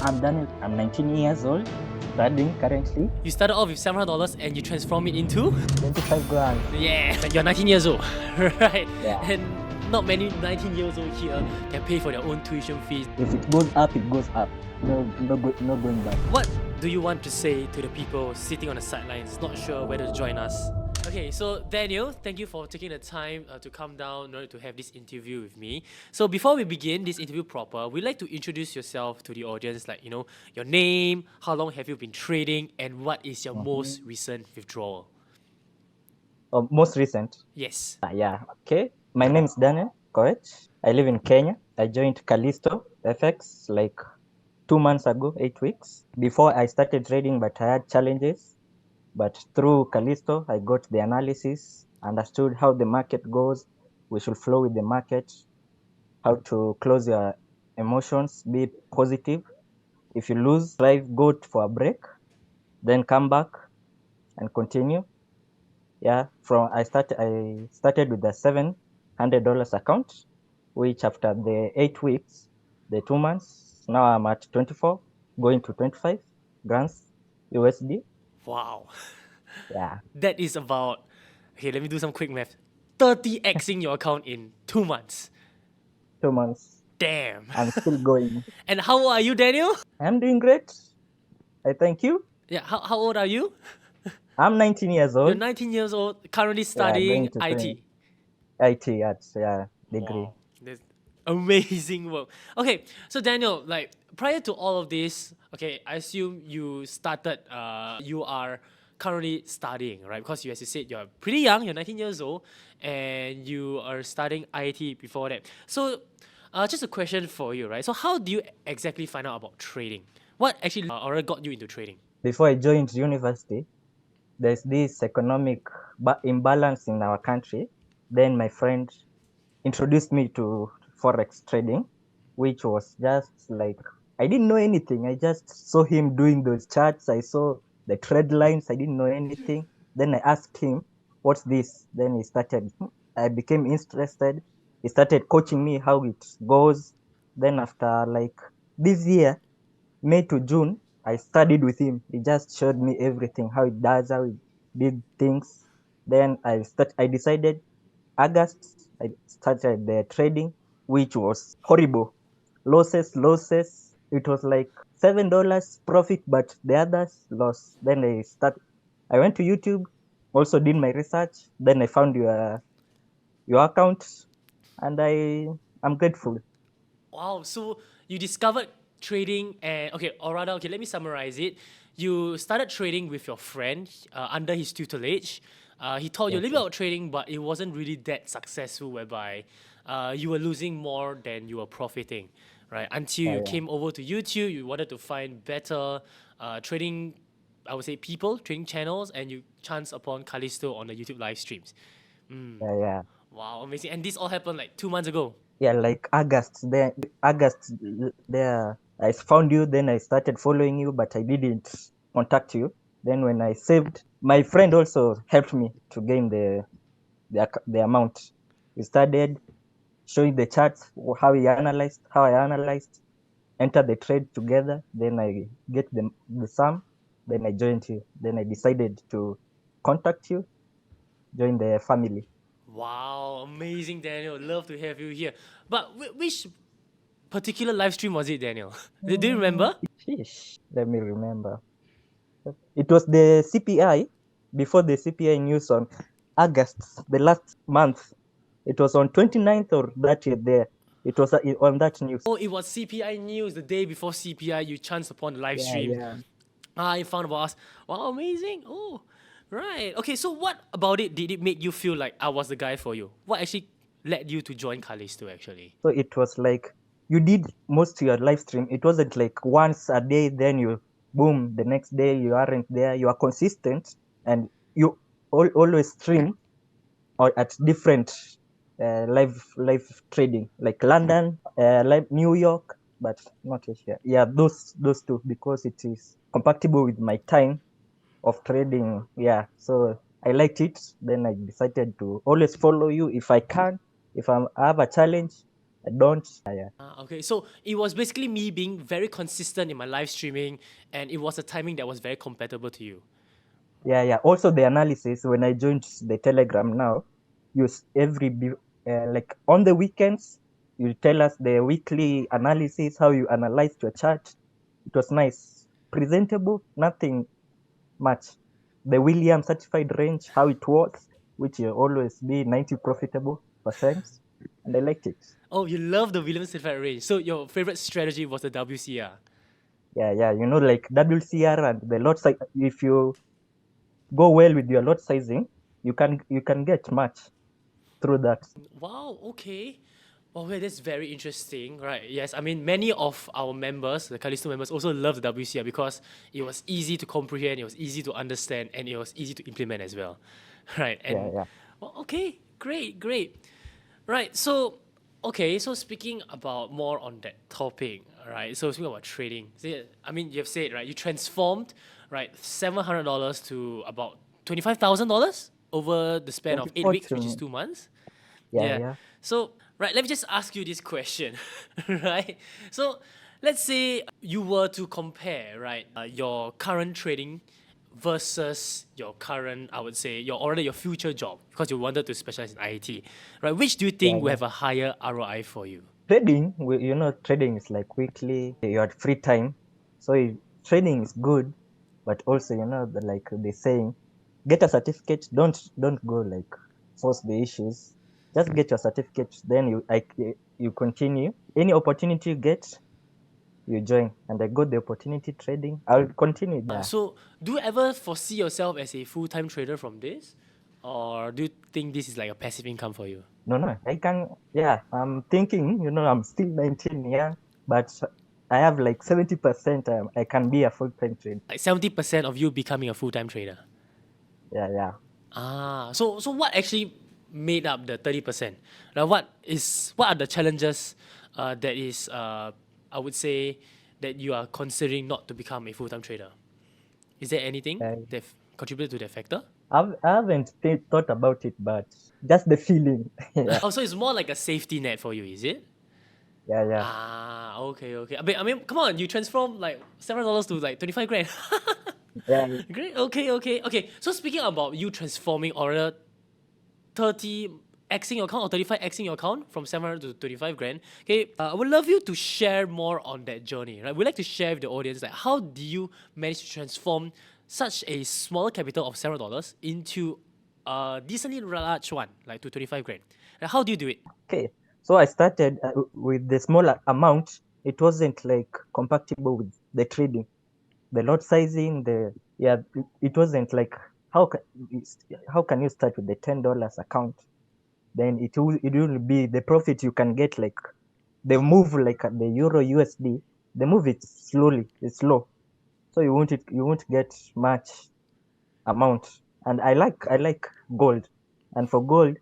I'm Daniel. I'm 19 years old, studying currently. You started off with $700 and you transform it into 25 grand. yeah. You're 19 years old, right? Yeah. And not many 19 years old here can pay for their own tuition fees. If it goes up, it goes up. No going back. What do you want to say to the people sitting on the sidelines, not sure whether to join us? Okay, so Daniel, thank you for taking the time to come down in order to have this interview with me. So before we begin this interview proper, we'd like to introduce yourself to the audience, like, your name, how long have you been trading, and what is your most recent withdrawal? Most recent. Yes. Yeah. Okay. My name is Daniel Koech. I live in Kenya. I joined Callisto FX like 2 months ago, 8 weeks. Before I started trading, but I had challenges. But through Callisto, I got the analysis, understood how the market goes. We should flow with the market, how to close your emotions, be positive. If you lose, try go for a break, then come back and continue. Yeah, I started with the $700 account, which after the 8 weeks, the 2 months, now I'm at 24, going to 25 grams USD. Wow. Yeah, That is about, okay, let me do some quick math. 30xing your account in 2 months. 2 months. Damn. I'm still going. And how old are you, Daniel? I'm doing great. I thank you. Yeah, how old are you? I'm 19 years You're old. 19 years old, currently Yeah, studying going to 20 IT. IT at degree. Wow, that's amazing work. Okay, so Daniel, like prior to all of this, okay, I assume you started, you are currently studying, right? Because as you said, you're pretty young, you're 19 years old, and you are studying IT before that. So, just a question for you, right? So, how do you exactly find out about trading? What actually or got you into trading? Before I joined university, there's this economic imbalance in our country. Then my friend introduced me to forex trading, which was just like I didn't know anything. I just saw him doing those charts. I saw the trade lines. I didn't know anything. Then I asked him, "What's this?" Then he started. I became interested. He started coaching me how it goes. Then after like this year, May to June, I studied with him. He just showed me everything, how it does, how it did things. Then I decided August, I started the trading, which was horrible. Losses. It was like $7 profit, but the others lost. Then I went to YouTube, also did my research. Then I found your account, and I'm grateful. Wow, so you discovered trading and okay, or rather, okay, let me summarize it. You started trading with your friend under his tutelage. He taught you a Yes, little bit about trading, but it wasn't really that successful, whereby you were losing more than you were profiting, right? Until you yeah. came over to YouTube, you wanted to find better trading, I would say, people, trading channels, and you chanced upon Callisto on the YouTube live streams. Yeah. Wow, amazing. And this all happened like 2 months ago. Yeah, like August there, I found you. Then I started following you, but I didn't contact you. Then when I saved, my friend also helped me to gain the amount. We started showing the charts, how I analyzed, enter the trade together. Then I get the sum. Then I joined you. Then I decided to contact you, join the family. Wow, amazing, Daniel. Love to have you here. But which particular live stream was it, Daniel? Do you remember? Sheesh, let me remember. It was the CPI, before the CPI news on August, the last month. It was on 29th or that year there. It was on that news. Oh, it was CPI news the day before CPI. You chanced upon the live Yeah, stream. yeah. You found about us. Wow, amazing. Oh, right. Okay, so what about it did it make you feel like I was the guy for you? What actually led you to join Callisto, actually? So it was like you did most of your live stream. It wasn't like once a day, then you boom, the next day you aren't there. You are consistent and you always stream or at different live trading, like London, like New York, but not Asia. Yeah, those two, because it is compatible with my time of trading. Yeah, so I liked it. Then I decided to always follow you if I can. If I have a challenge, I don't. Yeah, Okay, so it was basically me being very consistent in my live streaming, and it was a timing that was very compatible to you. yeah. Also the analysis when I joined the Telegram now, use like on the weekends, you tell us the weekly analysis, how you analyzed your chart. It was nice, presentable, nothing much. The William certified range, how it works, which will always be 90 profitable percent, and I liked it. Oh, you love the Williams certified range. So your favorite strategy was the WCR. Yeah. Like WCR and the lot size. If you go well with your lot sizing, you can get much through that. Wow, okay. Oh, wait, that's very interesting, right? Yes, I mean, many of our members, the Callisto members, also love the WCR because it was easy to comprehend, it was easy to understand, and it was easy to implement as well, right? Yeah, And yeah. well, okay, great. Right, so okay, so speaking about more on that topic, right? So speaking about trading, I mean, you've said right, you transformed right $700 to about $25,000 over the span of 8 weeks, which is 2 months. Yeah, Yeah. yeah. So, right, let me just ask you this question, right? So, let's say you were to compare, right, your current trading versus your current, I would say, your future job because you wanted to specialize in IT, right? Which do you Yeah, think will yeah. have a higher ROI for you? Trading, trading is like weekly. You had free time, so trading is good, but also like they saying, get a certificate. Don't go like force the issues. Just get your certificate, then you continue. Any opportunity you get, you join. And I got the opportunity trading. I'll continue. Yeah. So, do you ever foresee yourself as a full time trader from this? Or do you think this is like a passive income for you? No. I can. Yeah. I'm thinking. I'm still 19, young, but I have like 70%. I can be a full time trader. Like 70% of you becoming a full time trader. Yeah. So what actually made up the 30%? Now, what are the challenges that is I would say that you are considering not to become a full time trader? Is there anything I, that contributed to that factor? I haven't thought about it, but just the feeling. Yeah. Oh, so it's more like a safety net for you, is it? Yeah. Okay. I mean, come on, you transform like $700 to like 25 grand. Yeah. Great. Okay. So speaking about you transforming or 30 xing your account or 35 xing your account from 700 to 25 grand. Okay, I would love you to share more on that journey, right? We'd like to share with the audience like how do you manage to transform such a smaller capital of $700 into a decently large one, like to 25 grand. And how do you do it? Okay. So I started with the smaller amount. It wasn't like compatible with the trading, the lot sizing, it wasn't like how can how can you start with the $10 account? Then it will be the profit you can get like they move like the euro USD. They move it slowly. It's slow, so you won't get much amount. And I like gold, and for gold,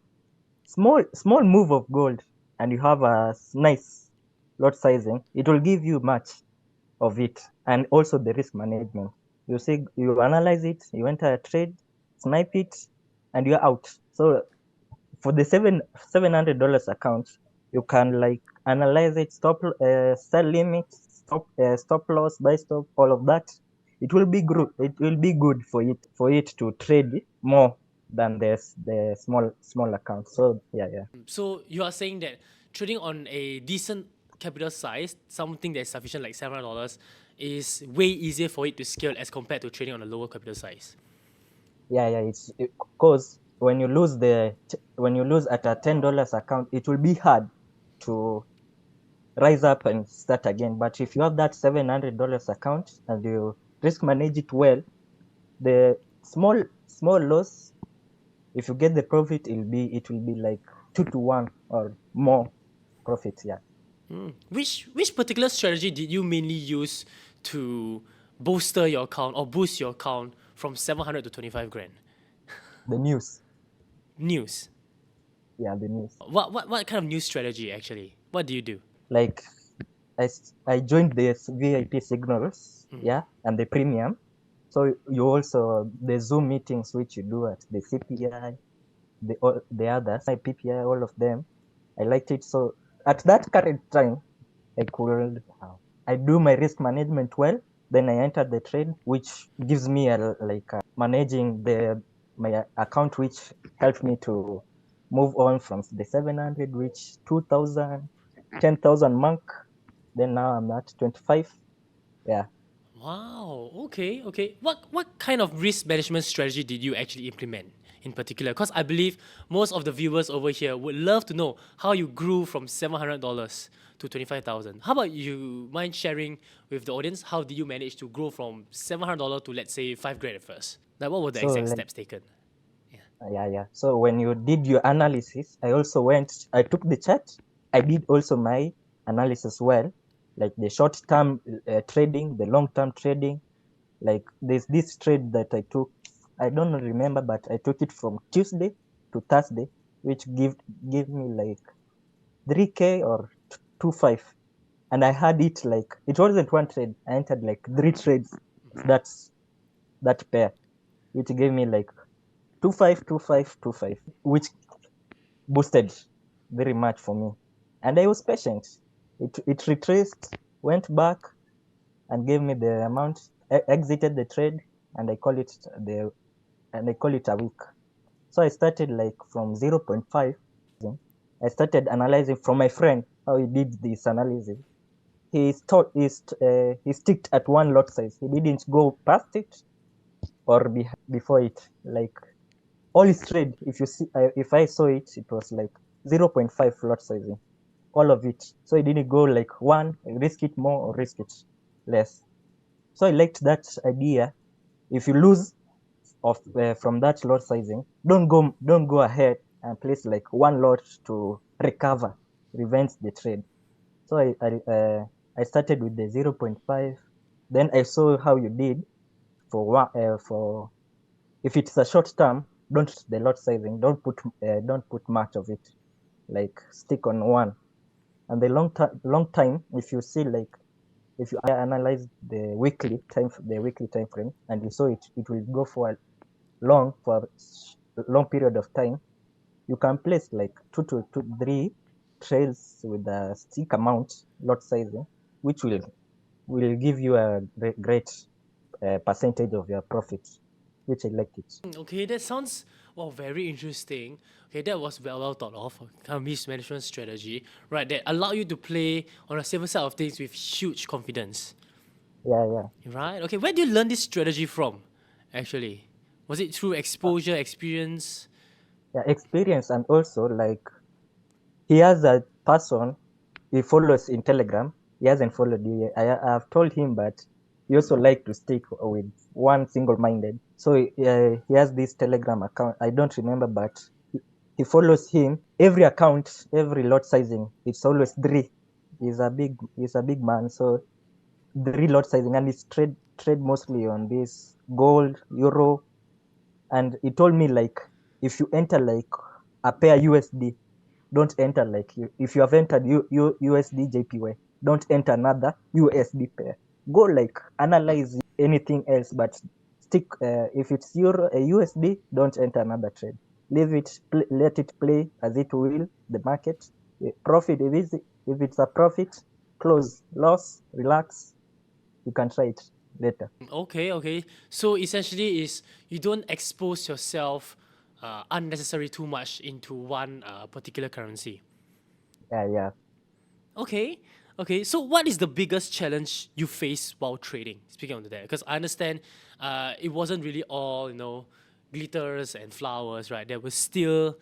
small move of gold, and you have a nice lot sizing. It will give you much of it, and also the risk management. You see, you analyze it, you enter a trade, snipe it, and you're out. So for the $700 account, you can like analyze it, sell limit, stop loss, buy stop, all of that. It will be good. It will be good for it to trade more than the small account. So yeah. So you are saying that trading on a decent capital size, something that is sufficient like $700, is way easier for it to scale as compared to trading on a lower capital size. Yeah. It's because when you lose at a $10 account, it will be hard to rise up and start again. But if you have that $700 account and you risk manage it well, the small loss, if you get the profit, it will be like 2 to 1 or more profit. Yeah. Which particular strategy did you mainly use to bolster your account or boost your account from 700 to 25 grand? The news. News. Yeah, the news. What kind of news strategy actually? What do you do? Like I joined the VIP signals, yeah, and the premium. So you also the Zoom meetings which you do at the CPI, the others, my PPI, all of them. I liked it. So at that current time, I could I do my risk management well. Then I enter the trade, which gives me managing my account, which helped me to move on from the 700, which 2,000, 10,000 mark. Then now I'm at 25. Yeah. Wow. Okay. Okay. What kind of risk management strategy did you actually implement in particular? Because I believe most of the viewers over here would love to know how you grew from $700 to 25,000. How about you mind sharing with the audience how did you manage to grow from $700 to let's say 5 grand at first? Like what were the So exact like steps taken? yeah. So when you did your analysis, I took the chart. I did also my analysis well, like the short term trading, the long term trading. Like there's this trade that I took. I don't remember, but I took it from Tuesday to Thursday, which give me like 3K or 2.5. And I had it like it wasn't one trade. I entered like three trades. That's that pair, which gave me like 2.5, 2.5, 2.5, which boosted very much for me. And I was patient. It retraced, went back, and gave me the amount. I exited the trade, and I call it a week. So I started like from 0.5. I started analyzing from my friend how he did this analysis. He sticked at one lot size. He didn't go past it or before it. Like all his trade, if I saw it, it was like 0.5 lot sizing, all of it. So he didn't go like one, risk it more or risk it less. So I liked that idea. If you lose from that lot sizing, don't go ahead and place like one lot to recover, prevent the trade. So I started with the 0.5. Then I saw how you did for if it's a short term, don't the lot sizing, don't put much of it. Like stick on one. And the long time, if you see like if you analyze the weekly time frame, and you saw it will go for a long period of time. You can place like two to three trails with a stick amount lot sizing, which will give you a great percentage of your profit, which I like it. Okay, that sounds very interesting. Okay, that was well thought of kind of risk management strategy, right? That allow you to play on a safer side of things with huge confidence, Yeah. right? Okay, where do you learn this strategy from? Actually, was it through exposure, experience? Yeah, experience. And also like he has a person he follows in Telegram. He hasn't followed you yet. I have told him, but he also like to stick with one single-minded. So he has this Telegram account. I don't remember, but he follows him. Every account, every lot sizing, it's always three. He's a big man, so three lot sizing, and he's trade mostly on this gold, euro, and he told me like if you enter like a pair USD, don't enter like if you have entered USD JPY, don't enter another USD pair. Go like analyze anything else, but stick if it's euro USD, don't enter another trade. Leave it, let it play as it will. The market profit if it's a profit, close. Loss, relax. You can try it later. Okay, okay. So essentially, is you don't expose yourself unnecessary too much into one particular currency. Yeah. Okay. Okay. So, what is the biggest challenge you face while trading? Speaking of that, because I understand it wasn't really all glitters and flowers, right? There were still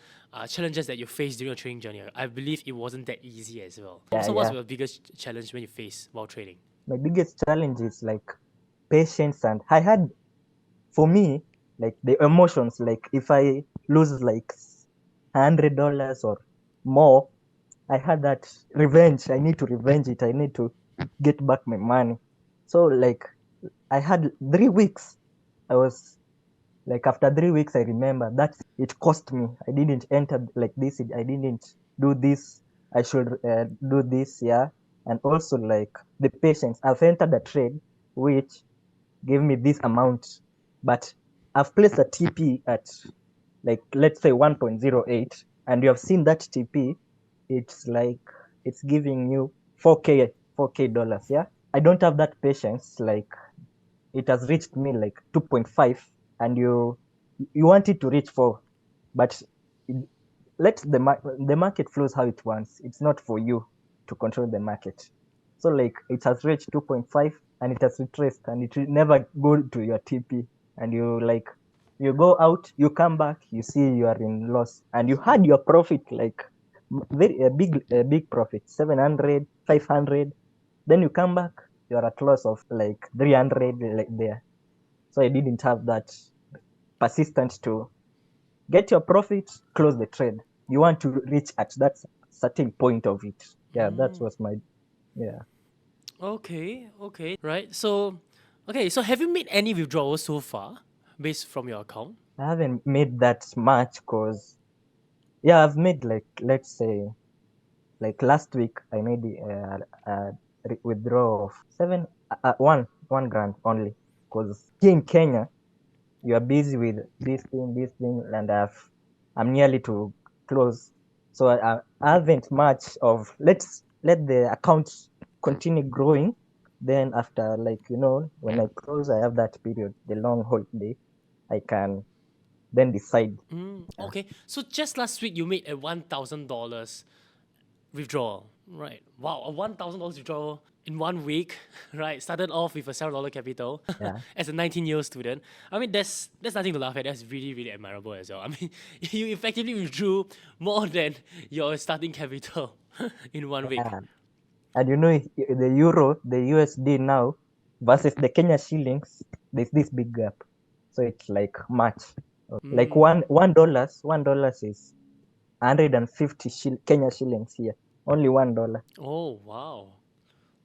challenges that you faced during your trading journey. I believe it wasn't that easy as well. So, what's Yeah. your biggest challenge when you face while trading? My biggest challenge is like patience, and I had for me like the emotions, like if I lose like $100 or more, I had that revenge. I need to revenge it. I need to get back my money. So like I had 3 weeks. I was like after 3 weeks, I remember that it cost me. I didn't enter like this. I didn't do this. I should do this. Yeah. And also like the patience. I've entered a trade which gave me this amount, but I've placed a TP at like let's say 1.08, and you have seen that TP. It's like it's giving you 4K dollars. Yeah. I don't have that patience. Like it has reached me like 2.5 and you want it to reach 4, but it, let the market flows how it wants. It's not for you to control the market. So like it has reached 2.5 and it has retraced and it will never go to your TP, and you go out, you come back, you see you are in loss and you had your profit like very a big profit, 700, 500. Then you come back, you're at loss of like 300 like there. So I didn't have that persistence to get your profit, close the trade. You want to reach at that certain point of it. Yeah, that was my, yeah. Okay, okay, right. So, okay, so have you made any withdrawals so far based from your account? I haven't made that much because, yeah, I've made like, let's say, like last week, I made a withdrawal of one grand only. Because here in Kenya, you are busy with this thing, and I'm nearly to close. So I haven't much of, let the account continue growing. Then after, like, when I close, I have that period, the long holiday, I can then decide. Yeah, Okay, so just last week you made a $1,000 withdrawal, right? Wow, a $1,000 withdrawal in 1 week, right? Started off with a $7 capital yeah, as a 19-year student. I mean, that's nothing to laugh at. That's really, really admirable as well. I mean, you effectively withdrew more than your starting capital in 1 week. yeah. And the euro, the USD now versus the Kenya shillings, there's this big gap. So it's like much. Like $1 is 150 Kenya shillings here. Only $1. Oh, wow.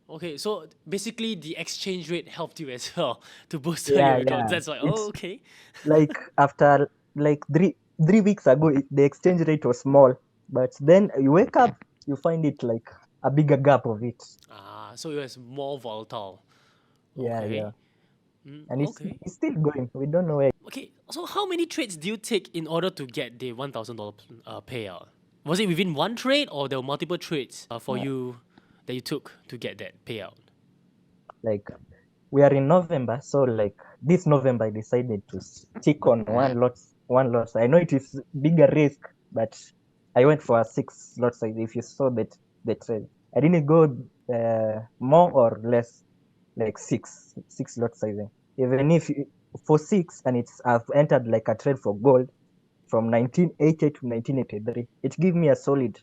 Okay, so basically the exchange rate helped you as well to boost your Yeah, returns. yeah. That's why. Oh, It's okay. like after like three weeks ago, the exchange rate was small, but then you wake up, you find it like a bigger gap of it. So it was more volatile. Yeah, yeah. Okay. And Okay. it's still going. We don't know where. Okay. So how many trades do you take in order to get the $1,000 payout? Was it within one trade or there were multiple trades for Uh, you that you took to get that payout? like we are in November, so like this November I decided to stick on one lot. I know it is bigger risk, but I went for a 6 lot size. If you saw that the trade, I didn't go more or less, like six lot sizing. Even if for six, and it's I've entered like a trade for gold from 1980 to 1983. It gives me a solid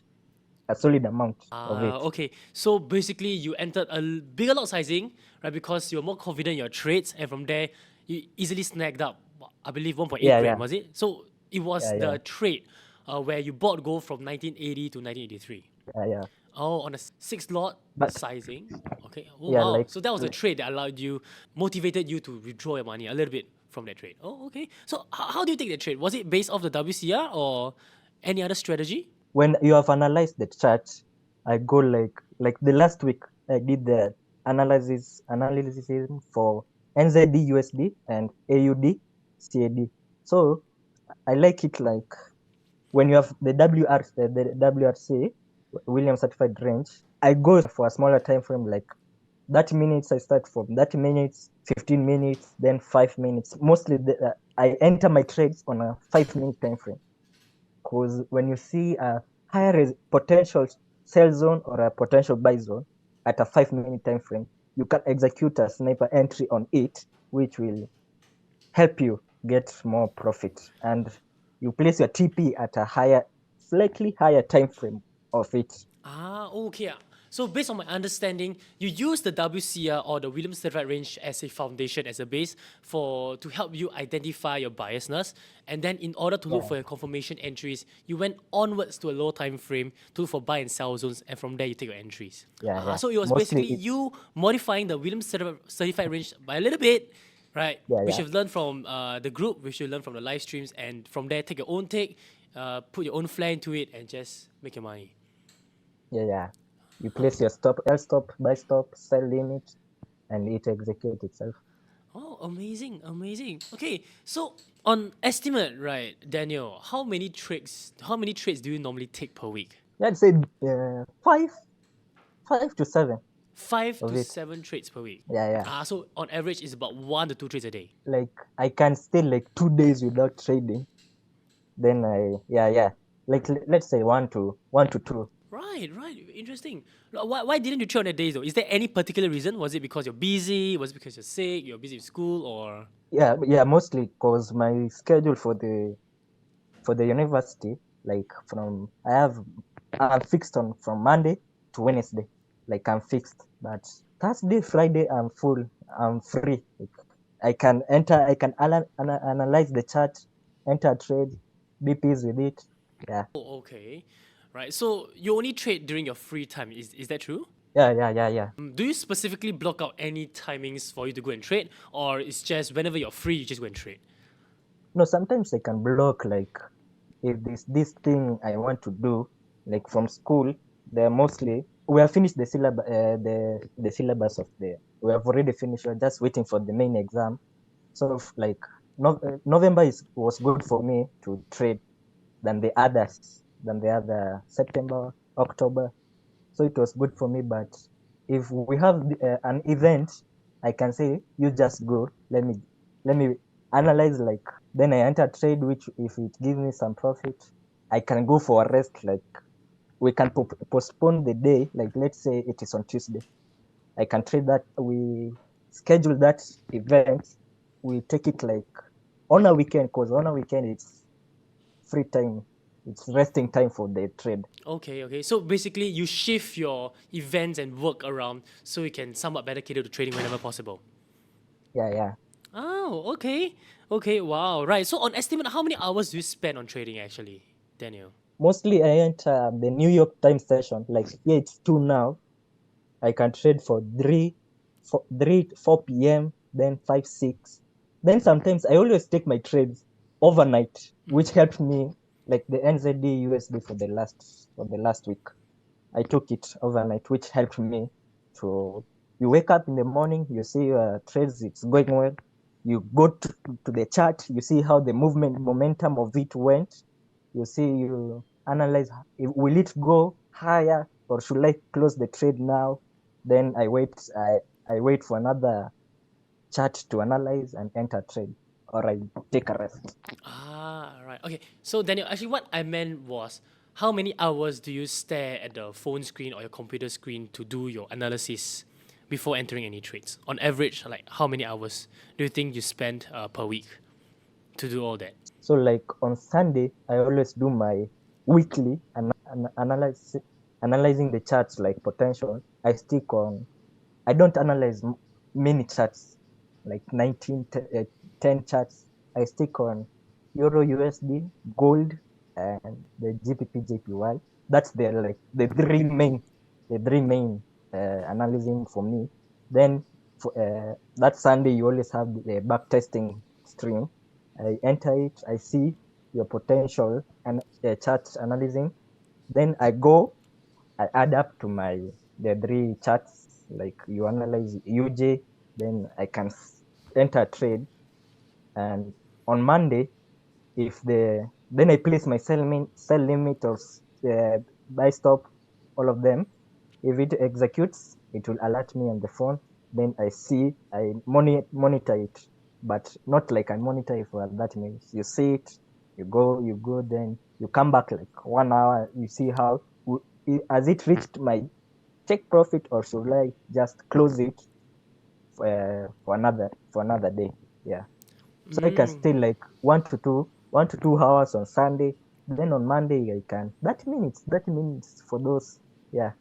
amount of it. Okay. So basically, you entered a bigger lot sizing, right? Because you're more confident in your trades, and from there, you easily snagged up, I believe, 1.8 Yeah, grand, yeah, was it? So it was yeah, yeah, the trade where you bought gold from 1980 to 1983. yeah, yeah. Oh, on a six lot But sizing. Okay. Oh, yeah, wow. like So that was a trade that allowed you, motivated you to withdraw your money a little bit from that trade. Oh, okay. So how do you take that trade? Was it based off the WCR or any other strategy? when you have analyzed the chart, I go like the last week I did the analysis for NZD USD and AUD CAD. So I like it like when you have the WRC Williams certified range, I go for a smaller time frame, like 30 minutes. I start from 30 minutes, 15 minutes, then 5 minutes. Mostly I enter my trades on a 5 minute time frame, because when you see a higher potential sell zone or a potential buy zone at a 5 minute time frame, you can execute a sniper entry on it, which will help you get more profit. And you place your TP at a slightly higher time frame of it. Okay. So based on my understanding, you use the WCR or the Williams certified range as a foundation, as a base to help you identify your biasness, and then in order to look Yeah, for your confirmation entries, you went onwards to a low time frame to look for buy and sell zones, and from there you take your entries. yeah, yeah. So it was Mostly basically it's, you modifying the Williams certified range by a little bit, right? yeah, Which yeah, you've learned from the group, which you learned from the live streams, and from there take your own take, put your own flair into it, and just make your money. yeah, yeah. You place your stop, buy stop, sell limit, and it execute itself. Oh, amazing, amazing. Okay, so on estimate, right, Daniel, how many trades do you normally take per week? Yeah, I'd say 5. 5 to 7 Five of to it. seven trades per week. Yeah, yeah. So on average, it's about 1 to 2 trades a day. Like I can stay like 2 days without trading. Then yeah. Like let's say one to two. Right, right. Interesting. Why didn't you trade on that days though? Is there any particular reason? Was it because you're busy? Was it because you're sick? You're busy with school, or? Yeah, mostly because my schedule for the university, like I'm fixed on from Monday to Wednesday. Like I'm fixed. But Thursday, Friday I'm full. I'm free. Like, I can analyze the chart, enter trade, be peace with it. Yeah. Oh, okay. Right. So you only trade during your free time. Is that true? Yeah. Do you specifically block out any timings for you to go and trade, or it's just whenever you're free, you just go and trade? No, sometimes I can block like if this thing I want to do, like from school, they're mostly we have finished the syllabus the syllabus of the we have already finished, we're just waiting for the main exam. So like November was good for me to trade than the other September, October. So it was good for me. But if we have an event, I can say you just go. Let me analyze. Like then I enter trade, which if it gives me some profit, I can go for a rest. Like we can postpone the day. Like let's say it is on Tuesday, I can trade that. We schedule that event. We take it like on a weekend, because on a weekend it's free time. It's resting time for the trade. Okay. So basically, you shift your events and work around so you can somewhat better cater to trading whenever possible. Yeah. Oh, okay. Wow. Right. So on estimate, how many hours do you spend on trading actually, Daniel? Mostly I enter the New York Times session. Like here it's 2 now. I can trade for 4 p.m. then 5, 6. Then sometimes I always take my trades overnight, which helped me like the NZD USD for the last week. I took it overnight, which helped me to. You wake up in the morning, you see your trades, it's going well. You go to the chart, you see how the momentum of it went. You analyze, will it go higher or should I close the trade now? Then I wait for another chart to analyze and enter trade, or I take a rest. Right. Okay. So Daniel, actually, what I meant was, how many hours do you stare at the phone screen or your computer screen to do your analysis before entering any trades? On average, like how many hours do you think you spend per week to do all that? So like on Sunday, I always do my weekly analyzing the charts like potential. I don't analyze many charts, like 10 charts. I stick on Euro USD, gold, and the GBP JPY. That's the three main analyzing for me. Then for that Sunday, you always have the back testing stream. I enter it, I see your potential and chart analyzing. Then I add up to the three charts. Like you analyze UJ, then I can enter trade. And on Monday, if then I place my sell limit or buy stop, all of them. If it executes, it will alert me on the phone. Then I monitor it, but not like I monitor it for that minutes. You see it, you go, then you come back like 1 hour. You see how has it reached my take profit, or should I just close it for another day? Yeah. So I can stay like 1 to 2 hours on Sunday. Then on Monday I can 30 minutes for those. Yeah.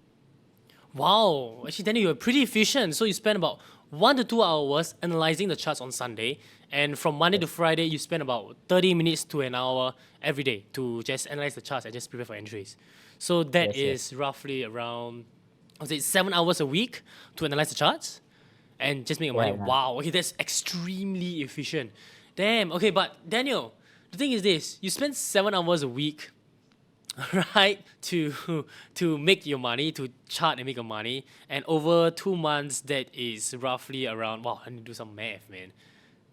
Wow, actually, Daniel, you're pretty efficient. So you spend about 1 to 2 hours analyzing the charts on Sunday, and from Monday to Yes. Friday, you spend about 30 minutes to an hour every day to just analyze the charts and just prepare for entries. So that Yes. is roughly around, I would say, 7 hours a week to analyze the charts and just make your money. Yeah. Wow, okay, that's extremely efficient. Damn. Okay, but Daniel, the thing is this: you spend 7 hours a week, right, to make your money, to chart and make your money, and over 2 months, that is roughly around. Wow, I need to do some math, man.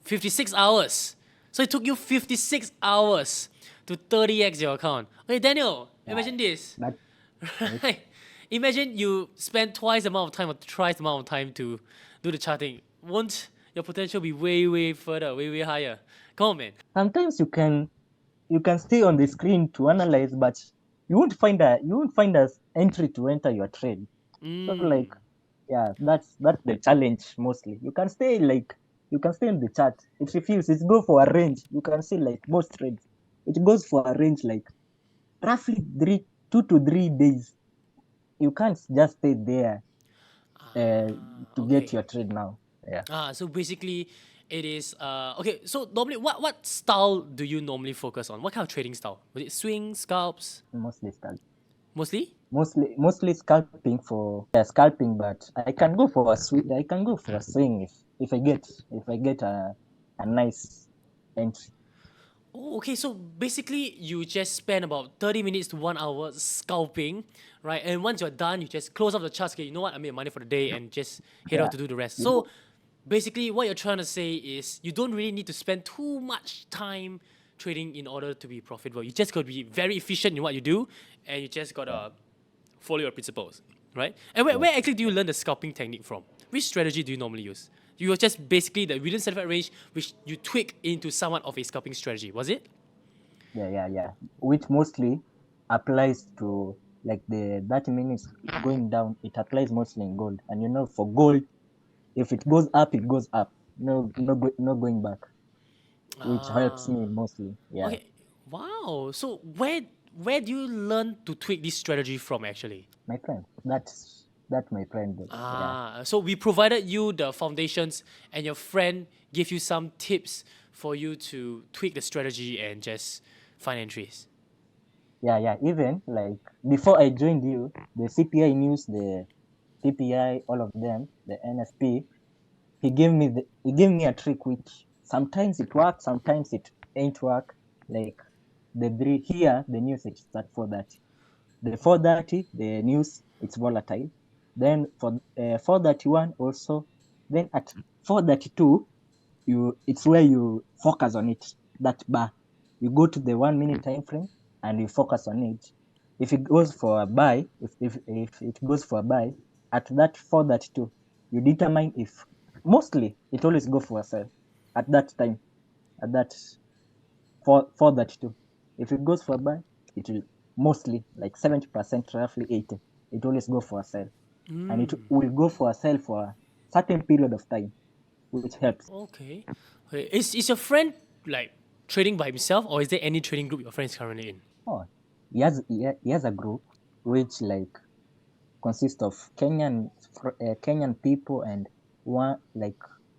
56 hours. So it took you 56 hours to 30x your account. Okay, Daniel, Yeah. imagine this. That. Right. Right? Imagine you spend twice the amount of time or thrice the amount of time to do the charting. Won't your potential be way, way further, way, way higher? Come on, man. Sometimes you can stay on the screen to analyze, but you won't find a entry to enter your trade. So Mm. like, yeah, that's the challenge mostly. You can stay in the chart. It refuses. It go for a range. You can see like most trades. It goes for a range like roughly 2 to 3 days. You can't just stay there uh, to get Okay. your trade now. Yeah, So basically, it is okay. So normally, what style do you normally focus on? What kind of trading style? Was it swing, scalps, mostly scalp. mostly? Mostly scalping for scalping, but I can go for a swing. I can go for a swing if I get a nice entry. Oh, okay. So basically, you just spend about 30 minutes to 1 hour scalping, right? And once you're done, you just close off the charts. Okay, you know what? I made money for the day, and just head out Yeah, to do the rest. you So go. basically, what you're trying to say is you don't really need to spend too much time trading in order to be profitable. You just got to be very efficient in what you do, and you just Yeah, gotta follow your principles, right? And where yes. actually do you learn the scalping technique from? Which strategy do you normally use? You were just basically the within certified range, which you tweak into somewhat of a scalping strategy, was it? Yeah. Which mostly applies to like the 30 minutes going down. It applies mostly in gold, and for gold, if it goes up, it goes up. No going back, which helps Ah, me mostly. Yeah, okay. Wow. So where do you learn to tweak this strategy from actually? my friend. That's my friend. Yeah, So we provided you the foundations, and your friend gave you some tips for you to tweak the strategy and just find entries. yeah. Even like before I joined you, the CPI news, the PPI, all of them, the NFP, he gave me a trick which sometimes it works, sometimes it ain't work. Like the news it's at 4:30. The 4:30 the news it's volatile. Then for 4:31 also. Then at 4:32 it's where you focus on it. That bar, you go to the 1 minute time frame and you focus on it. If it goes for a buy, if it goes for a buy at that 4:32, you determine if mostly it always go for a sell at that time, at that 4:32. If it goes for a buy, it will mostly like 70%, roughly 80. It always go for a sell, and it will go for a sell for a certain period of time, which helps. Okay. Okay. Is your friend like trading by himself, or is there any trading group your friend is currently in? Oh, he has a group which like consists of Kenyan people, and one like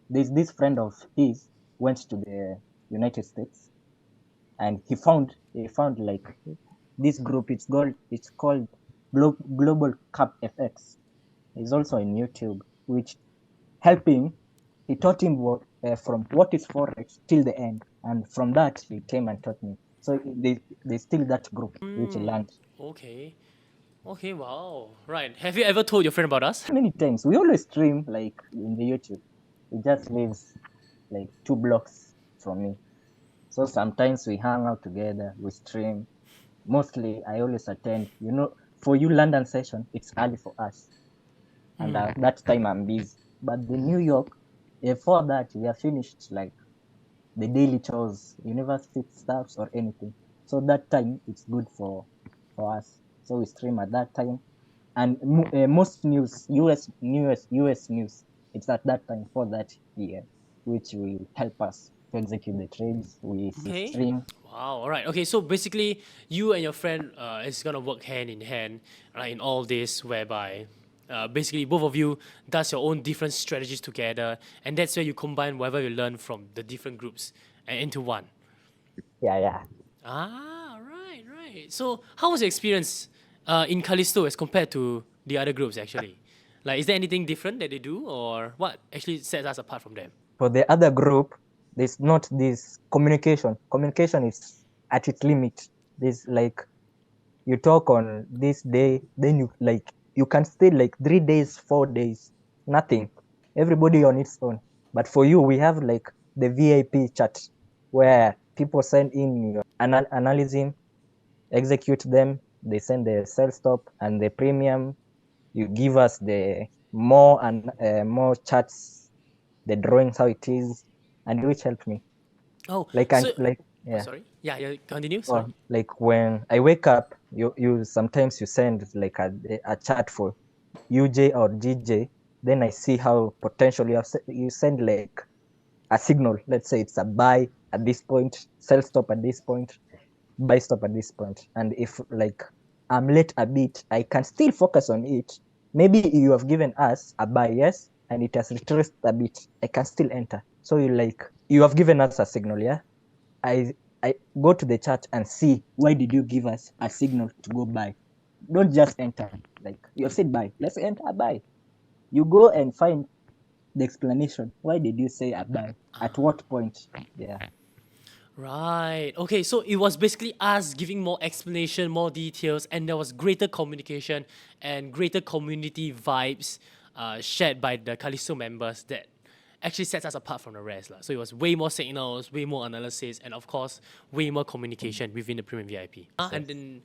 there's this friend of his went to the United States, and he found like this group. It's called Global Cup FX. He's also in YouTube, which helping. He taught him from what is forex till the end, and from that he came and taught me. So they still that group which he learned. Okay. Okay. Wow. Right. Have you ever told your friend about us? Many times we always stream like in the YouTube. He just lives like 2 blocks from me. So sometimes we hang out together, we stream. Mostly I always attend. For you London session, it's early for us. And that time I'm busy. But the New York, before that we are finished like the daily chores, university stuffs or anything. So that time it's good for us. So we stream at that time, and most news, US news, it's at that time for that year, which will help us to execute the trades. We Okay. stream. Wow. All right. Okay. So basically, you and your friend is gonna work hand in hand, right, in all this, whereby basically both of you does your own different strategies together, and that's where you combine whatever you learn from the different groups and into one. Yeah. Right, right. So, how was your experience in Callisto as compared to the other groups? Actually, like, is there anything different that they do, or what actually sets us apart from them? For the other group, there's not this communication. Communication is at its limit. There's like you talk on this day, then you can stay like 3 days, 4 days, nothing. Everybody on its own. But for you, we have like the VIP chat where people send in your analysis, execute them. They send the sell stop and the premium. you give us the more and more charts, the drawings, how it is, and which helped me. Oh, Like so oh, yeah. sorry. Yeah, yeah. Continue. Sorry. Or like when I wake up, you sometimes you send like a chat for UJ or GJ, then I see how potential you send like a signal. Let's say it's a buy at this point, sell stop at this point, buy stop at this point. And if like I'm late a bit, I can still focus on it. Maybe you have given us a buy, yes, and it has retraced a bit. I can still enter. So you have given us a signal, yeah. I I go to the chart and see why did you give us a signal to go buy. Don't just enter. Like you have said buy. Let's enter a buy. You go and find the explanation. Why did you say a buy? At what point? Yeah. Right. Okay, so it was basically us giving more explanation, more details, and there was greater communication and greater community vibes shared by the Callisto members that actually sets us apart from the rest. Lah. So it was way more signals, way more analysis, and of course, way more communication within the Premium VIP. And then,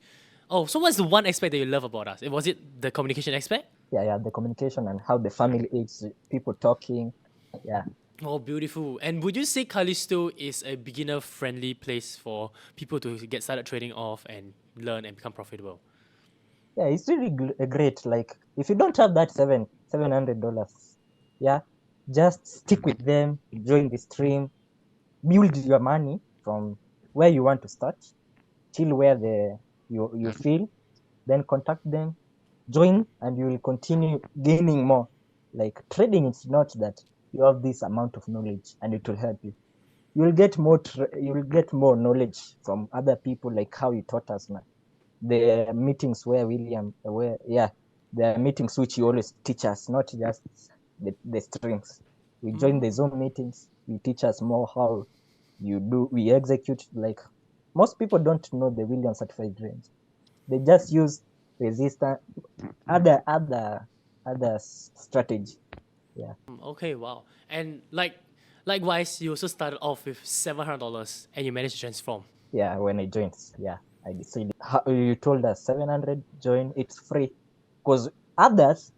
oh, so what's the one aspect that you love about us? Was it the communication aspect? Yeah, the communication and how the family is, people talking. Yeah. Oh, beautiful. And would you say Callisto is a beginner friendly place for people to get started trading off and learn and become profitable? Yeah, it's really great. Like if you don't have that $700, yeah, just stick with them, join the stream, build your money from where you want to start till where you feel, then contact them, join, and you will continue gaining more. Like trading, it's not that you have this amount of knowledge and it will help you. You will get you will get more knowledge from other people, like how you taught us now. The meetings where yeah, there are meetings which you always teach us, not just the streams. We join the Zoom meetings, you teach us more how we execute. Like most people don't know the Williams certified range. They just use resistance, other strategy. Yeah. Okay, wow. And likewise, you also started off with $700 and you managed to transform. Yeah, when I joined, yeah, I decided. How, you told us 700 join, it's free. Because others,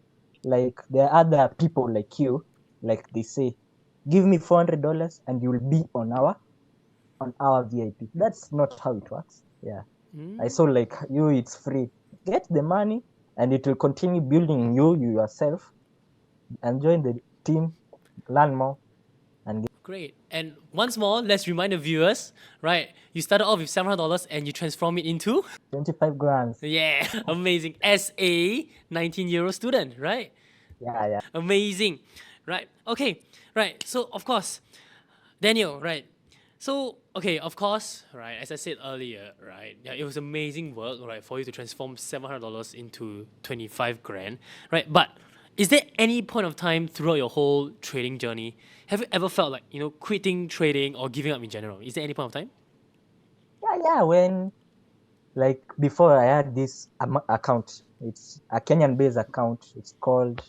like there are other people like you, like they say, give me $400 and you will be on our VIP. That's not how it works. Yeah. I saw like you, it's free. Get the money and it will continue building you yourself and join the team, learn more and get Great. And once more, let's remind the viewers, right? You started off with $700 and you transform it into 25 grams. yeah, amazing. As a 19-year-old student, right? Yeah. Amazing. Right. Okay. Right. So of course, Daniel, right? So okay, of course, right, as I said earlier, right, yeah, it was amazing work, right, for you to transform $700 into 25 grand, right? But is there any point of time throughout your whole trading journey, have you ever felt like, quitting trading or giving up in general? Is there any point of time? Yeah. When like before I had this account, it's a Kenyan based account. It's called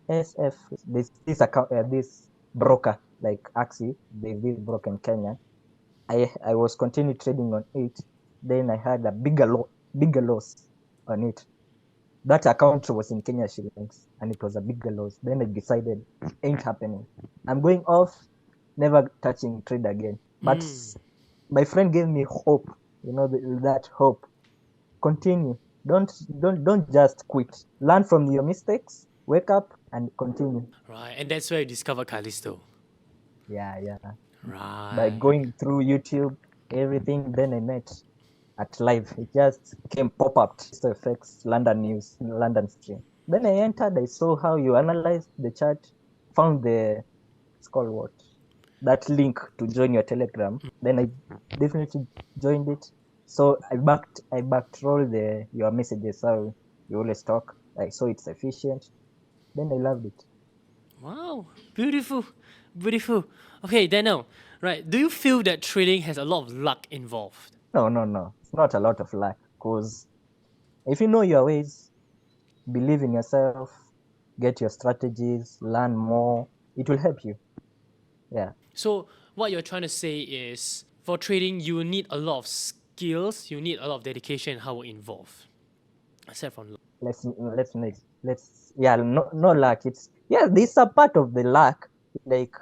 SF. This account, this broker like Axie, this broker in Kenya. I was continue trading on it. Then I had a bigger loss on it. That account was in Kenya shillings and it was a bigger loss. Then I decided ain't happening. I'm going off, never touching trade again. But my friend gave me hope. That hope. Continue. Don't just quit. Learn from your mistakes. Wake up and continue. Right, and that's where you discovered Callisto. Yeah. By Right. going through YouTube, everything, then I met at live. It just came pop up. So effects, London news, London stream. Then I entered. I saw how you analyzed the chart. Found it's called what? That link to join your Telegram. Then I definitely joined it. So I backed roll your messages. How you always talk. I saw it's efficient. Then I loved it. Wow, beautiful, beautiful. Okay, Daniel, right? Do you feel that trading has a lot of luck involved? No. It's not a lot of luck. Cause if you know your ways, believe in yourself, get your strategies, learn more. It will help you. Yeah. So what you're trying to say is, for trading, you need a lot of skills, you need a lot of dedication, and how it involve, except from luck. Let's next. no luck. This a part of the luck. Like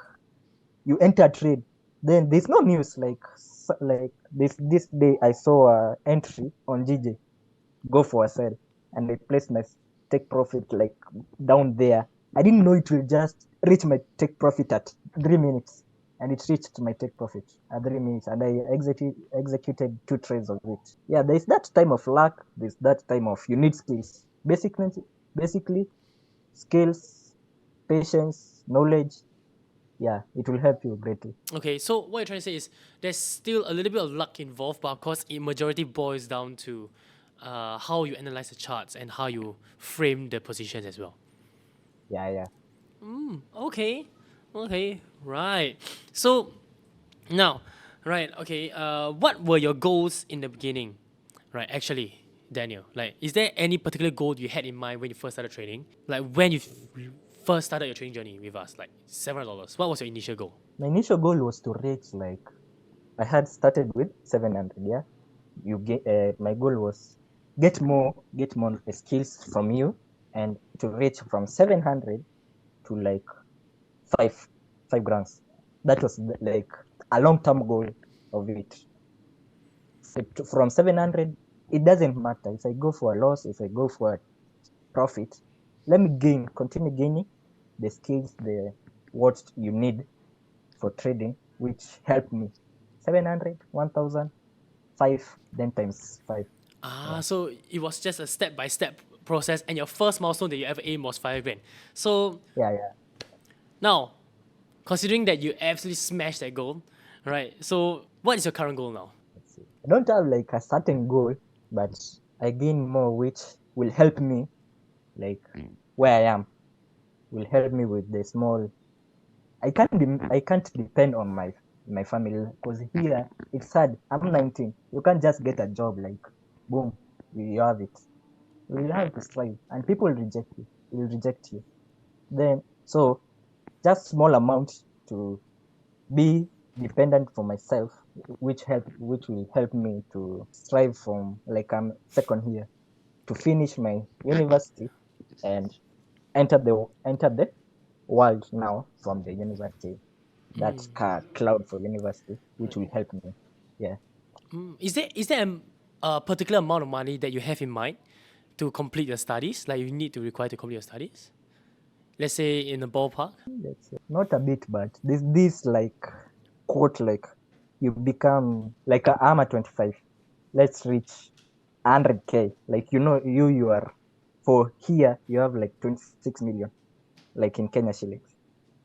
you enter trade, then there's no news. Like this day I saw a entry on GJ, go for a sell, and I placed my take profit like down there. I didn't know it will just reach my take profit at 3 minutes, and it reached my take profit at 3 minutes, and I executed 2 trades of it. Yeah, there's that time of luck. There's that time of you need skills. Basically, skills, patience, knowledge. Yeah, it will help you greatly. Okay, so what you're trying to say is there's still a little bit of luck involved, but of course, it majority boils down to how you analyze the charts and how you frame the positions as well. Yeah. Okay, right. So now, right, okay, what were your goals in the beginning? Right, actually, Daniel, like, is there any particular goal you had in mind when you first started trading? Like, when you first started your trading journey with us, like $700, what was your initial goal? My initial goal was to reach like I had started with 700. Yeah, my goal was get more skills from you, and to reach from 700 to like five 5 grams. That was like a long-term goal of it. From 700, it doesn't matter if I go for a loss, if I go for a profit. Let me continue gaining the skills, the what you need for trading, which helped me. 700, 1,000, 5, then times 5. Yeah, So it was just a step by step process, and your first milestone that you ever aimed was 5 grand. So yeah. now, considering that you absolutely smashed that goal, right? So what is your current goal now? Let's see. I don't have like a certain goal, but I gain more, which will help me, like where I am, will help me with the small. I can't depend on my family because here it's hard. I'm 19. You can't just get a job like boom, you have it. You will have to strive, and people reject you. Will reject you. Then so just small amount to be dependent for myself, which will help me to strive from like I'm second here to finish my university and enter the world now from the university. That cloud for university, which will help me. Yeah. Is there a particular amount of money that you have in mind to complete your studies? Like you need to require to complete your studies? Let's say in the ballpark. Let's say, not a bit, but this like quote like you become like I'm at 25. Let's reach 100K. Like you are for here you have like 26 million, like in Kenya shillings.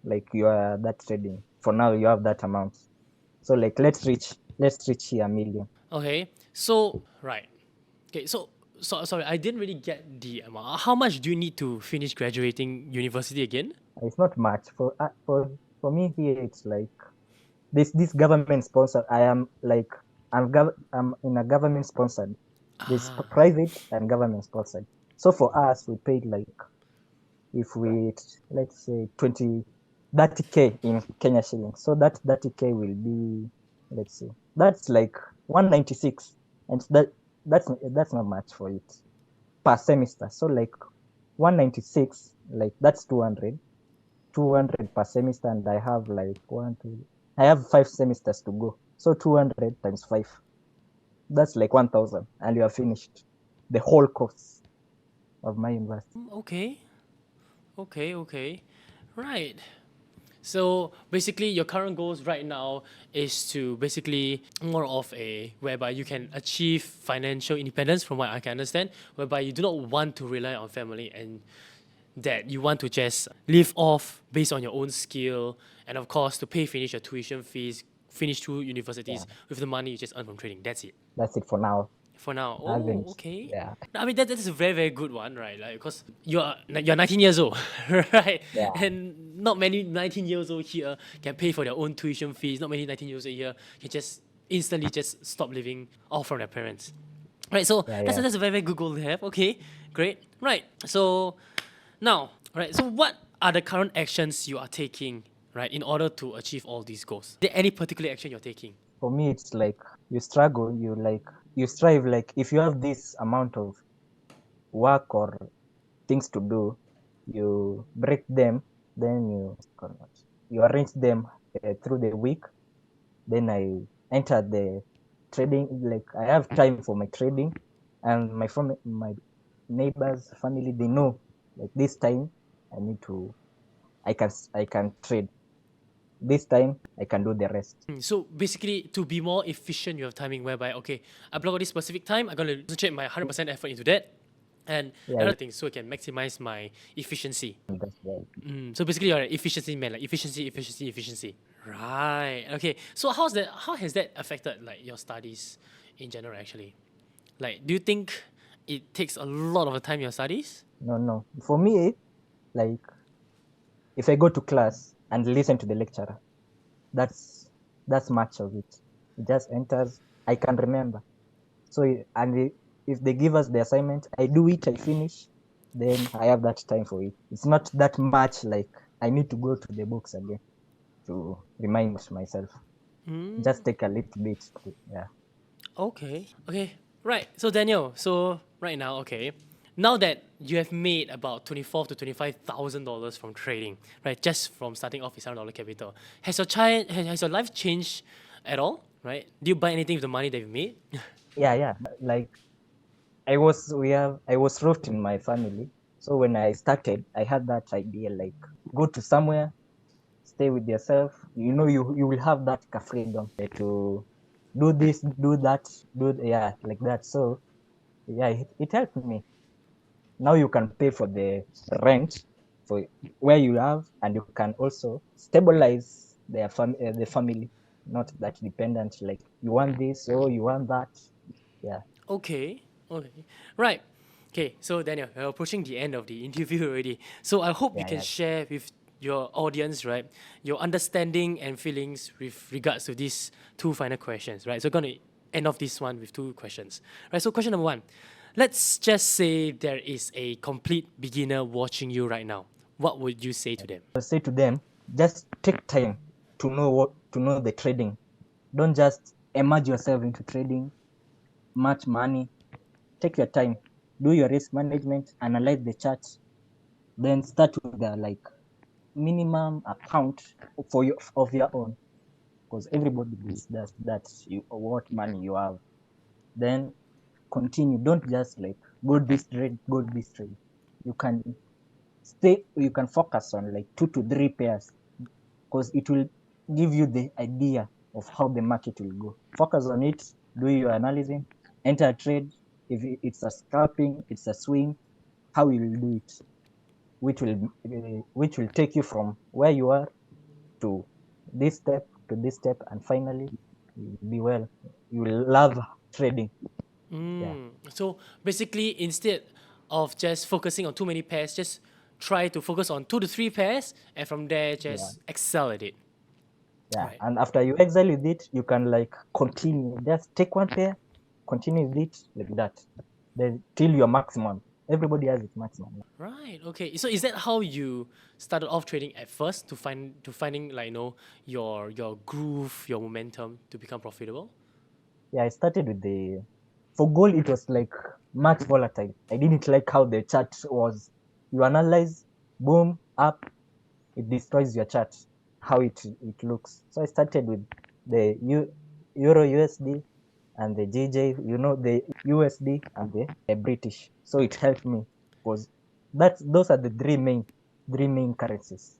Like you are that trading. For now you have that amount. So like let's reach here 1 million. Okay, so right. Okay, so sorry, I didn't really get the amount. How much do you need to finish graduating university again? It's not much for me here. It's like this government sponsored. I'm in a government sponsored. This private and government sponsored. So for us, we paid like if we let's say 30K in Kenya shillings. So that 30K will be, let's see, that's like 196, and that's not much for it per semester. So like 196, like that's 200 per semester, and I have like I have 5 semesters to go. So 200 times 5, that's like 1,000, and you are finished the whole course of my university. Okay, okay, right. So basically, your current goals right now is to basically more of a whereby you can achieve financial independence, from what I can understand, whereby you do not want to rely on family and that you want to just live off based on your own skill and of course to finish your tuition fees, finish two universities with the money you just earn from trading. That's it. That's it for now. For now. I Oh, haven't. okay. Yeah. I mean that is a very good one, right? Like because you're 19 years old, right? Yeah. And not many 19 years old here can pay for their own tuition fees. Not many 19 years old here can just instantly just stop living off from their parents. Right, so Yeah. that's a very good goal to have. Okay, great. Right, so now, right, so what are the current actions you are taking, right, in order to achieve all these goals? Is there any particular action you're taking? For me, it's like you struggle, you strive. Like if you have this amount of work or things to do, you break them, then you arrange them through the week. Then I enter the trading. Like I have time for my trading, and my neighbors, family, they know like this time I need to. I can trade. This time I can do the rest. So basically, to be more efficient, you have timing whereby, okay, I block out this specific time, I'm going to concentrate my 100% effort into that and Yeah, other things so I can maximize my efficiency. that's right. So basically, you're an efficiency man, like efficiency, efficiency, efficiency. Right. Okay. So how has that affected like your studies in general actually? Like, do you think it takes a lot of the time in your studies? No. For me, like if I go to class and listen to the lecturer, that's much of it. It just enters. I can remember. So if they give us the assignment, I do it. I finish. Then I have that time for it. It's not that much like I need to go to the books again to remind myself. Just take a little bit. Yeah. Okay. Okay. Right. So Daniel, so right now, okay, now that you have made about $24,000 to $25,000 from trading, right, just from starting off with $7 capital, has your life changed at all? Right? Do you buy anything with the money that you made? Yeah. Like I was roofed in my family. So when I started, I had that idea like go to somewhere, stay with yourself. You will have that freedom to do this, do that, yeah, like that. So yeah, it helped me. Now you can pay for the rent for where you have, and you can also stabilize the family, not that dependent. Like you want this or you want that. Yeah, Okay. Okay. Right. Okay. So Daniel, we're approaching the end of the interview already. So I hope you can yeah. share with your audience, right, your understanding and feelings with regards to these two final questions, right? So we're gonna end off this one with two questions. Right. So question number one. Let's just say there is a complete beginner watching you right now. What would you say to them? I'll say to them, just take time to know the trading. Don't just immerse yourself into trading, much money. Take your time, do your risk management, analyze the charts, then start with the like minimum account for your own, because everybody does that. You what money you have, then continue. Don't just like go this trade. You can you can focus on like 2 to 3 pairs, because it will give you the idea of how the market will go. Focus on it, do your analysis, enter a trade. If it's a scalping, it's a swing, how you will do it, which will take you from where you are to this step, and finally you'll be well. You will love trading. Yeah, So basically, instead of just focusing on too many pairs, just try to focus on 2 to 3 pairs, and from there, yeah, just excel at it. yeah. Right. And after you excel with it, you can like continue. Just take one pair, continue with it like that, then till your maximum. Everybody has its maximum. Right. Okay. So is that how you started off trading at first to finding like your groove, your momentum to become profitable? Yeah, I started with the for gold. It was like much volatile. I didn't like how the chart was. You analyze, boom, up, it destroys your chart, how it looks. So I started with the Euro USD and the GJ, the USD and the British. So it helped me because those are the three main currencies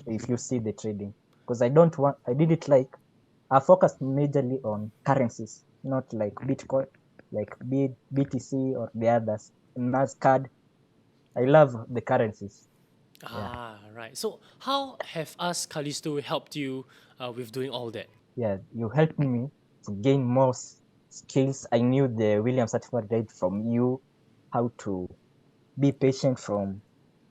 if you see the trading. Because I didn't like, I focused majorly on currencies, not like Bitcoin, like BTC or the others. NASCAD. I love the currencies. Yeah. Ah, right. So how have us Callisto helped you with doing all that? Yeah, you helped me to gain more skills. I knew the William certificate from you, how to be patient from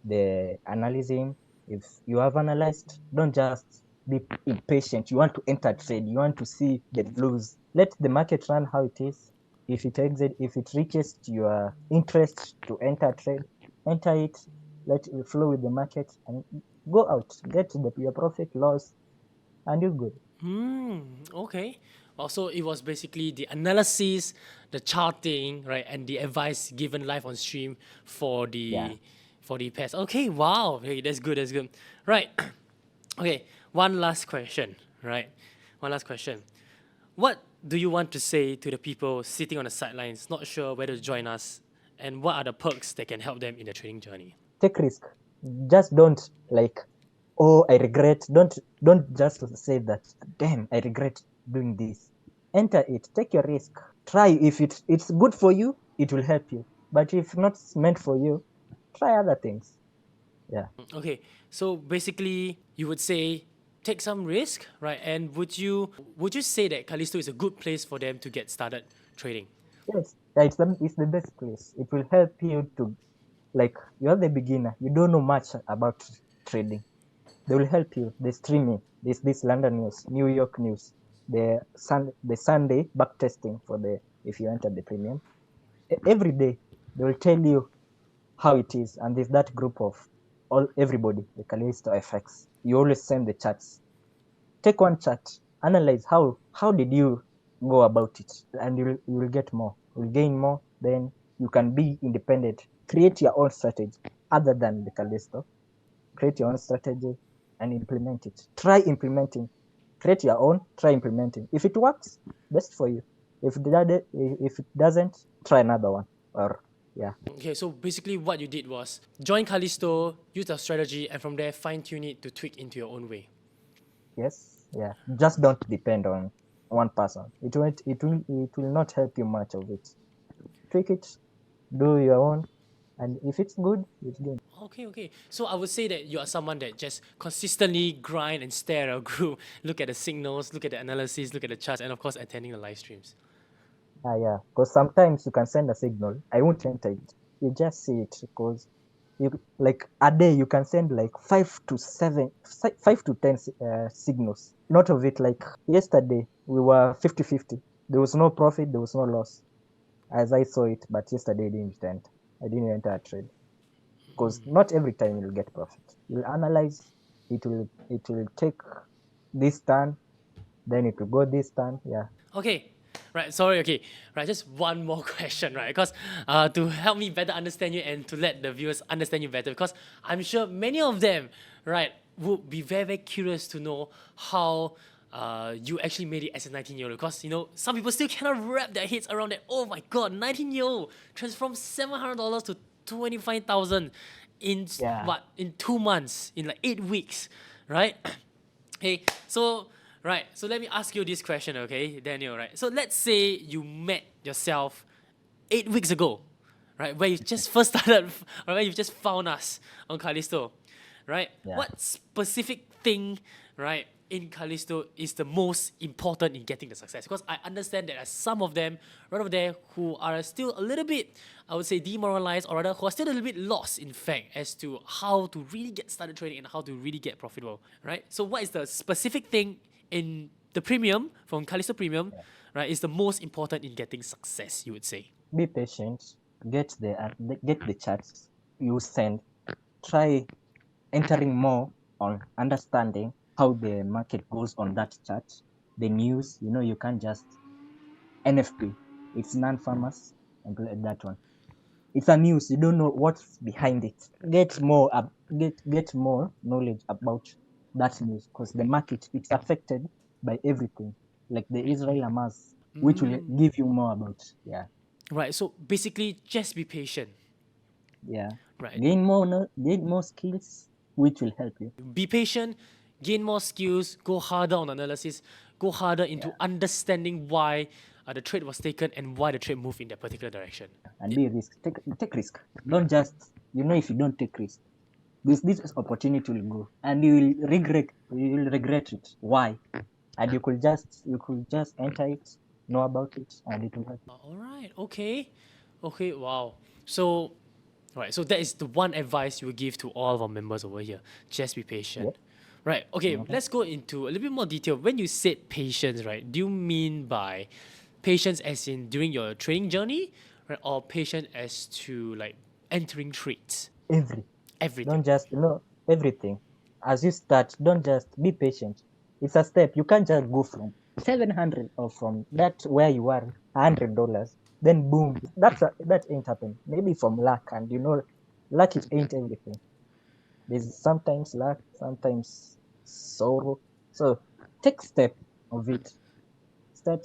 the analyzing. If you have analyzed, don't just be impatient. You want to enter trade. You want to see the blues. Let the market run how it is. If it reaches your interest to enter trade, enter it. Let it flow with the market and go out. Get your profit loss, and you're good. Okay. Also, it was basically the analysis, the charting, right, and the advice given live on stream for Yeah. the pairs. Okay, wow, okay, that's good, that's good. Right, okay, one last question, right? One last question. What do you want to say to the people sitting on the sidelines, not sure whether to join us, and what are the perks that can help them in their trading journey? Take risk. Just don't like, oh, I regret. Don't just say that, damn, I regret doing this. Enter it. Take your risk. Try. If it's good for you, it will help you. But if not meant for you, try other things. Yeah. Okay, so basically, you would say take some risk, right? And would you say that Callisto is a good place for them to get started trading? Yes. Yeah, it's the best place. It will help you to, like, you're the beginner. You don't know much about trading. They will help you. The streaming. This London news, New York news, the Sunday back testing for the, if you enter the premium. Every day they will tell you how it is, and there's that group of everybody, the Callisto FX. You always send the charts. Take one chart, analyze how did you go about it, and you will get more. You'll gain more. Then you can be independent. Create your own strategy other than the Callisto. Create your own strategy and implement it. Try implementing. Create your own. Try implementing. If it works, best for you. If it doesn't, try another one. Or yeah. Okay, so basically, what you did was join Callisto, use the strategy, and from there fine tune it to tweak into your own way. Yes, yeah. Just don't depend on one person. It will not help you much of it. Tweak it, do your own, and if it's good, it's good. Okay, okay. So I would say that you are someone that just consistently grind and stare at a group, look at the signals, look at the analysis, look at the charts, and of course attending the live streams. Yeah. Because sometimes you can send a signal. I won't enter it. You just see it because you, like, a day you can send like 5 to 10 signals. Not of it, like yesterday we were 50-50. There was no profit, there was no loss as I saw it, but yesterday I didn't enter a trade. Because not every time you'll get profit. You'll analyze, it will take this turn, then it will go this turn. Yeah. Okay, right. Sorry. Okay, right. Just one more question, right? Because to help me better understand you and to let the viewers understand you better, because I'm sure many of them, right, would be very, very curious to know how you actually made it as a 19-year-old. Because some people still cannot wrap their heads around that. Oh my God, 19-year-old transformed $700 to 25,000 in Yeah. what, in 2 months, in like 8 weeks, right? Okay, so right, so let me ask you this question, okay, Daniel, right? So let's say you met yourself 8 weeks ago, right, where you just first started, or where you just found us on Callisto, right? Yeah. What specific thing, right, in Callisto is the most important in getting the success? Because I understand that there's some of them right over there who are still a little bit, I would say, demoralized, or rather who are still a little bit lost, in fact, as to how to really get started trading and how to really get profitable, right? So what is the specific thing in the premium, from Callisto Premium, right, is the most important in getting success, you would say? Be patient. Get the charts you send. Try entering more on understanding how the market goes on that chart. The news, you can't just NFP. It's non-farmers and that one. It's a news. You don't know what's behind it. Get more knowledge about that news because the market, it's affected by everything, like the Israel Hamas, which will give you more about. Yeah. Right, so basically just be patient, Yeah. right? Gain more skills, which will help you. Be patient, gain more skills, go harder on analysis, go harder into Yeah. understanding why the trade was taken and why the trade moved in that particular direction. And be risk. Take risk. Don't just, if you don't take risk, this opportunity will go and you will regret it. Why? And you could just enter it, know about it, and it will help you. All right, okay, okay, wow. So, right, so that is the one advice you would give to all of our members over here. Just be Yeah. patient. Right, okay, Mhm. let's go into a little bit more detail. When you said patience, right, do you mean by patience as in during your training journey, right, or patience as to like entering trades? Every Everything. Don't just everything. As you start, don't just be patient. It's a step. You can't just go from 700, or from that where you are, $100, then boom, that ain't happened. Maybe from luck, and luck it ain't everything. There's sometimes luck, sometimes sorrow. So take step of it. Step.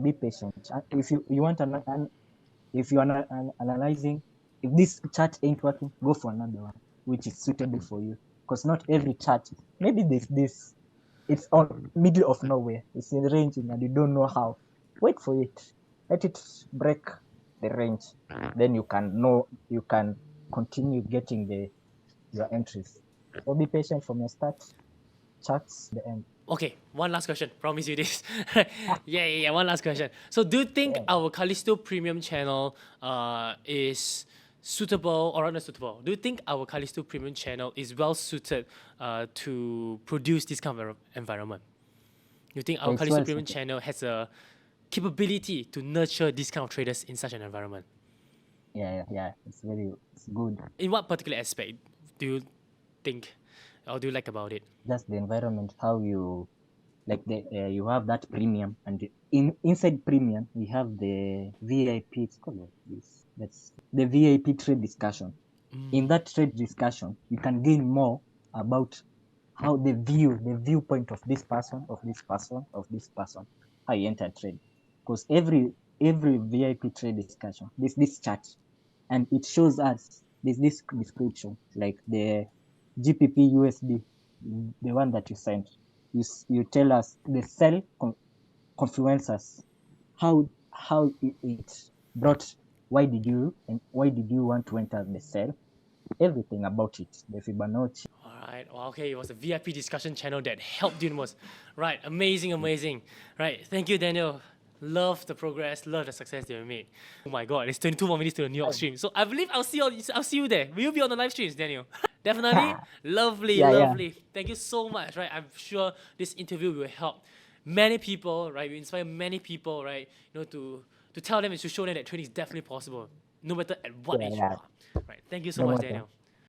Be patient. If you want if you are analyzing, if this chart ain't working, go for another one which is suitable for you. Because not every chart, maybe this it's on middle of nowhere. It's in ranging and you don't know how. Wait for it. Let it break the range. Then you can continue getting your entries. So be patient from your start, charts the end. Okay, one last question. Promise you this. Yeah. One last question. So, do you think Yeah. our Callisto Premium channel is suitable or not suitable? Do you think our Callisto Premium channel is well suited to produce this kind of environment? You think our It's Callisto well Premium suited. channel has a capability to nurture this kind of traders in such an environment? Yeah. It's good. In what particular aspect do you think or do you like about it? Just the environment, how you like you have that premium, and inside premium we have the VIP. It's called what this. That's the VIP trade discussion. In that trade discussion, you can gain more about how the viewpoint of this person, how you enter trade. Because every VIP trade discussion, this chart, and it shows us this description, like the GPP USD, the one that you sent. You tell us the sell confluences, how it brought, why did you want to enter the sell, everything about it, the Fibonacci. All right. Well, okay. It was a VIP discussion channel that helped you the most. Right. Amazing. Right. Thank you, Daniel. Love the progress. Love the success that you made. Oh my God! It's 22 more minutes to the New York stream. So I believe I'll see you there. Will you be on the live streams, Daniel? Definitely. Lovely. Yeah. Lovely. Thank you so much. Right. I'm sure this interview will help many people. Right. We inspire many people. Right. To tell them and to show them that trading is definitely possible, no matter at what age you Yeah. are. Right. Thank you so No much, matter. Daniel.